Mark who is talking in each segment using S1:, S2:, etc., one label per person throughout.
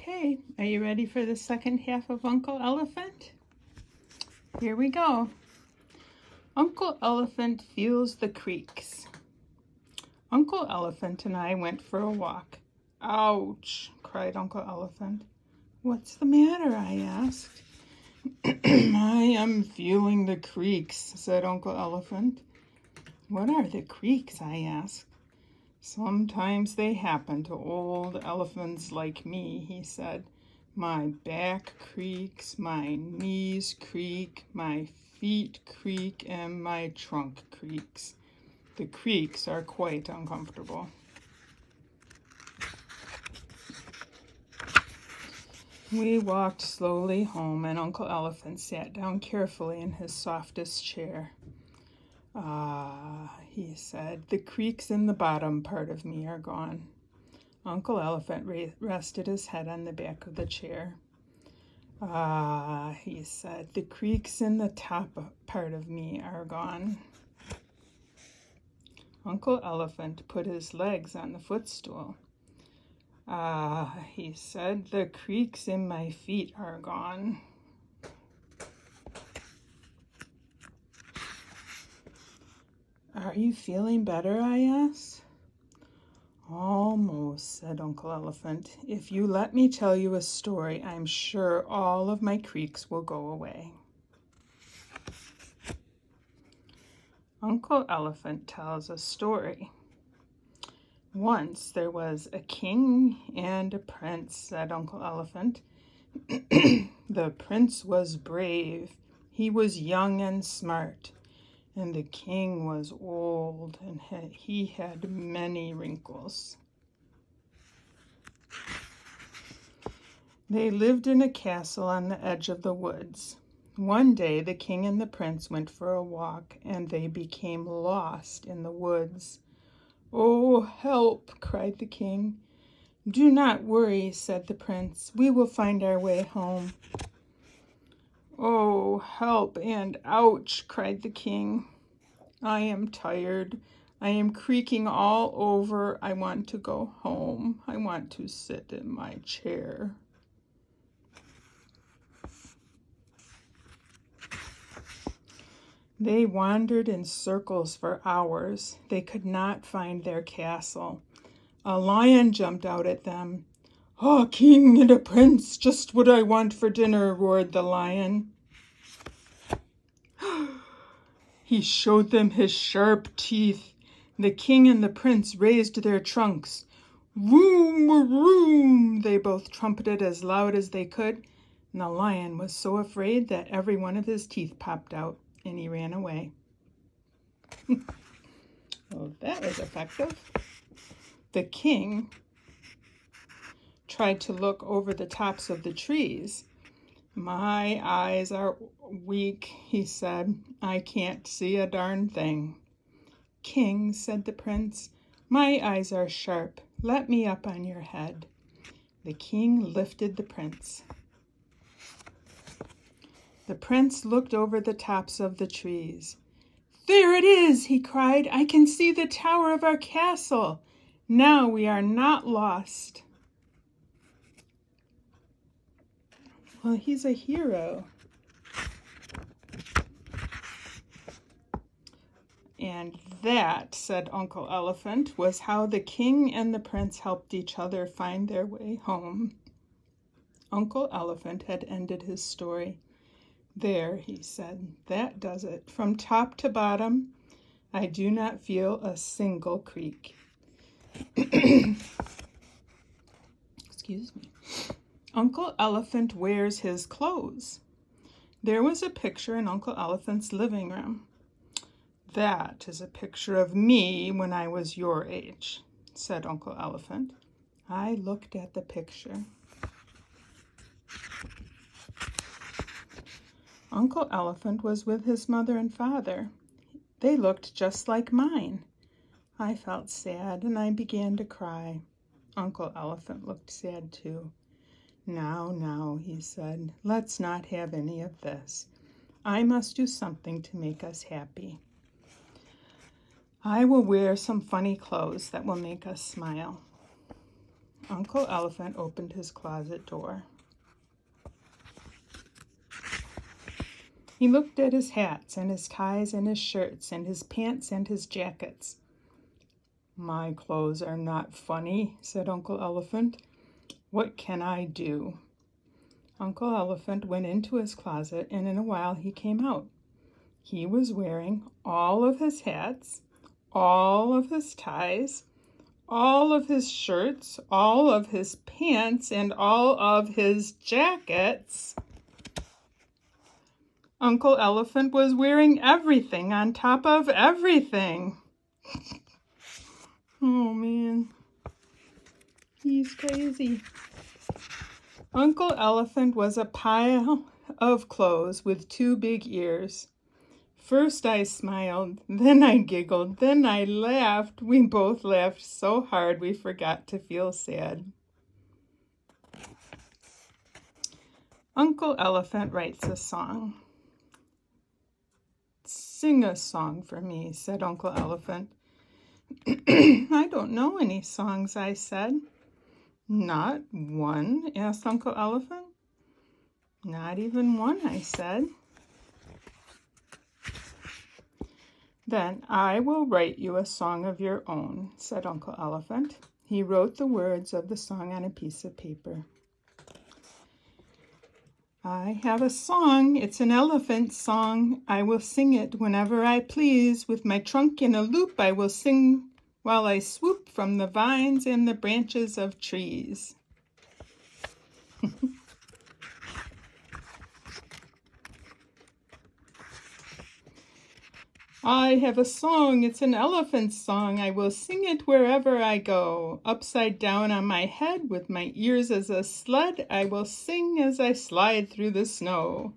S1: Okay, are you ready for the second half of Uncle Elephant? Here we go. Uncle Elephant feels the creaks. Uncle Elephant and I went for a walk. Ouch, cried Uncle Elephant. What's the matter? I asked. I am feeling the creaks, said Uncle Elephant. What are the creaks? I asked. Sometimes they happen to old elephants like me, he said. My back creaks, my knees creak, my feet creak, and my trunk creaks. The creaks are quite uncomfortable. We walked slowly home, and Uncle Elephant sat down carefully in his softest chair. Ah, he said, the creaks in the bottom part of me are gone. Uncle Elephant rested his head on the back of the chair. Ah, he said, the creaks in the top part of me are gone. Uncle Elephant put his legs on the footstool. Ah, he said, the creaks in my feet are gone. Are you feeling better? I asked. Almost, said Uncle Elephant. If you let me tell you a story, I'm sure all of my creaks will go away. Uncle Elephant tells a story. Once there was a king and a prince, said Uncle Elephant. The prince was brave. He was young and smart. And the king was old, and he had many wrinkles. They lived in a castle on the edge of the woods. One day the king and the prince went for a walk, and they became lost in the woods. Oh, help, cried the king. Do not worry, said the prince. We will find our way home. Oh, help and ouch, cried the king. I am tired. I am creaking all over. I want to go home. I want to sit in my chair. They wandered in circles for hours. They could not find their castle. A lion jumped out at them. "Ah, king and a prince, just what I want for dinner," roared the lion. He showed them his sharp teeth. The king and the prince raised their trunks. Vroom, vroom, they both trumpeted as loud as they could, and the lion was so afraid that every one of his teeth popped out, and he ran away. Well, that was effective. The king tried to look over the tops of the trees. My eyes are weak, he said. I can't see a darn thing. King, said the prince, my eyes are sharp. Let me up on your head. The king lifted the prince. The prince looked over the tops of the trees. There it is, he cried. I can see the tower of our castle. Now we are not lost. Well, he's a hero. And that, said Uncle Elephant, was how the king and the prince helped each other find their way home. Uncle Elephant had ended his story. There, he said, that does it. From top to bottom, I do not feel a single creak. Excuse me. Uncle Elephant wears his clothes. There was a picture in Uncle Elephant's living room. That is a picture of me when I was your age, said Uncle Elephant. I looked at the picture. Uncle Elephant was with his mother and father. They looked just like mine. I felt sad and I began to cry. Uncle Elephant looked sad too. Now, he said, let's not have any of this. I must do something to make us happy. I will wear some funny clothes that will make us smile. Uncle Elephant opened his closet door. He looked at his hats and his ties and his shirts and his pants and his jackets. "My clothes are not funny," said Uncle Elephant. "What can I do?" Uncle Elephant went into his closet, and in a while he came out. He was wearing all of his hats, all of his ties, all of his shirts, all of his pants, and all of his jackets. Uncle Elephant was wearing everything on top of everything. Oh man, he's crazy. Uncle Elephant was a pile of clothes with two big ears. First I smiled, then I giggled, then I laughed. We both laughed so hard we forgot to feel sad. Uncle Elephant writes a song. "Sing a song for me," said Uncle Elephant. "I don't know any songs," I said. "Not one?" asked Uncle Elephant. "Not even one," I said. "Then I will write you a song of your own," said Uncle Elephant. He wrote the words of the song on a piece of paper. "I have a song. It's an elephant song. I will sing it whenever I please. With my trunk in a loop, I will sing while I swoop from the vines and the branches of trees." "I have a song. It's an elephant song. I will sing it wherever I go. Upside down on my head with my ears as a sled, I will sing as I slide through the snow."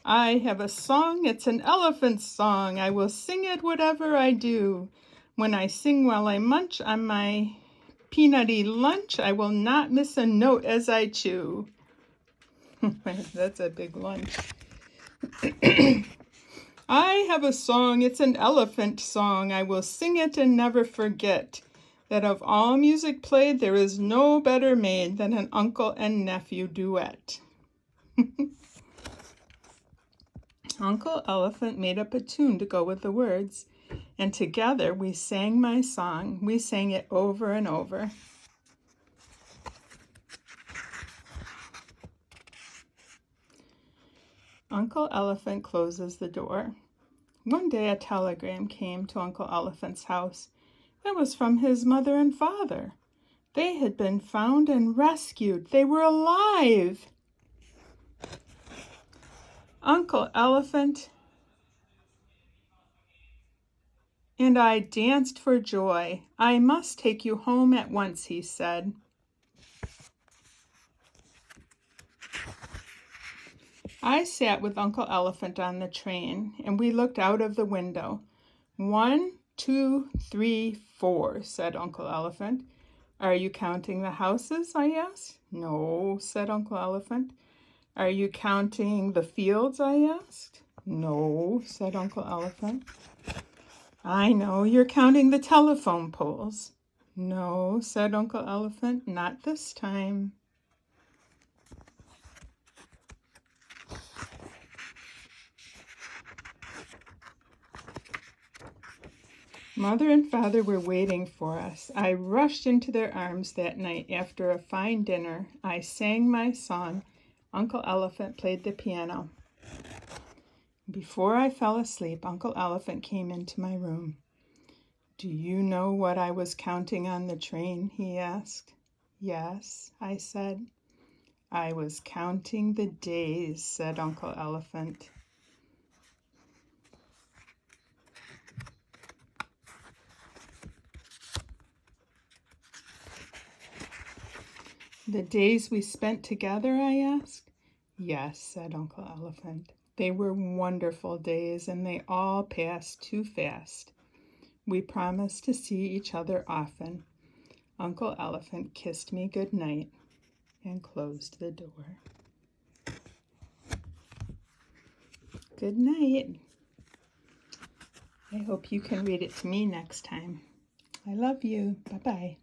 S1: "I have a song. It's an elephant song. I will sing it whatever I do. When I sing while I munch on my peanutty lunch, I will not miss a note as I chew." That's a big lunch. "I have a song. It's an elephant song. I will sing it and never forget that of all music played, there is no better made than an uncle and nephew duet." Uncle Elephant made up a tune to go with the words, and together we sang my song. We sang it over and over. Uncle Elephant closes the door. One day a telegram came to Uncle Elephant's house. It was from his mother and father. They had been found and rescued. They were alive. Uncle Elephant and I danced for joy. "I must take you home at once," he said. I sat with Uncle Elephant on the train, and we looked out of the window. "1, 2, 3, 4, said Uncle Elephant. "Are you counting the houses?" I asked. "No," said Uncle Elephant. "Are you counting the fields?" I asked. "No," said Uncle Elephant. "I know, you're counting the telephone poles." "No," said Uncle Elephant, "not this time." Mother and Father were waiting for us. I rushed into their arms that night after a fine dinner. I sang my song. Uncle Elephant played the piano. Before I fell asleep, Uncle Elephant came into my room. "Do you know what I was counting on the train?" he asked. "Yes," I said. "I was counting the days," said Uncle Elephant. "The days we spent together?" I asked. "Yes," said Uncle Elephant. "They were wonderful days, and they all passed too fast. We promised to see each other often." Uncle Elephant kissed me good night and closed the door. Good night. I hope you can read it to me next time. I love you. Bye-bye.